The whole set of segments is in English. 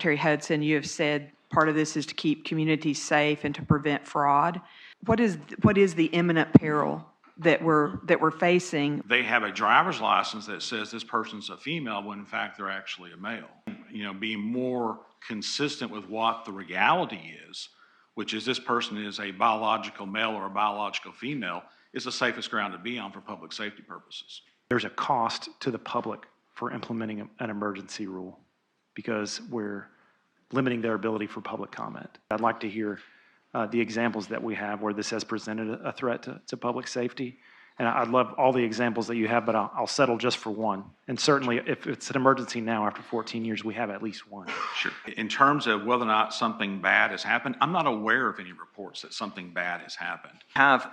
Secretary Hudson, you have said part of this is to keep communities safe and to prevent fraud. What is the imminent peril that we're facing? They have a driver's license that says this person's a female when in fact they're actually a male. Being more consistent with what the reality is, which is this person is a biological male or a biological female, is the safest ground to be on for public safety purposes. There's a cost to the public for implementing an emergency rule because we're limiting their ability for public comment. I'd like to hear the examples that we have where this has presented a threat to public safety. And I'd love all the examples that you have, but I'll settle just for one. And certainly if it's an emergency now after 14 years, we have at least one. Sure. In terms of whether or not something bad has happened, I'm not aware of any reports that something bad has happened. Have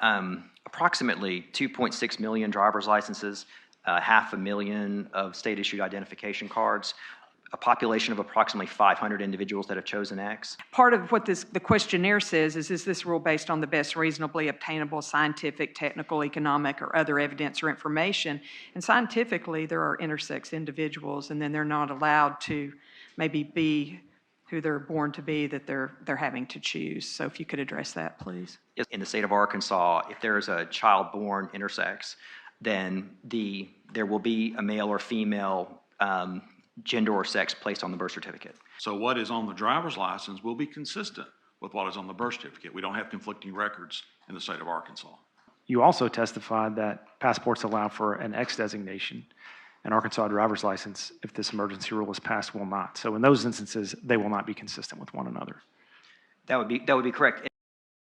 approximately 2.6 million driver's licenses, 500,000 of state-issued identification cards, a population of approximately 500 individuals that have chosen X. Part of what the questionnaire says is this rule based on the best reasonably obtainable scientific, technical, economic, or other evidence or information? And scientifically, there are intersex individuals, and then they're not allowed to maybe be who they're born to be, that they're having to choose. So if you could address that, please. In the state of Arkansas, if there is a child born intersex, then there will be a male or female gender or sex placed on the birth certificate. So what is on the driver's license will be consistent with what is on the birth certificate. We don't have conflicting records in the state of Arkansas. You also testified that passports allow for an X designation. An Arkansas driver's license, if this emergency rule is passed, will not. So in those instances, they will not be consistent with one another. That would be correct.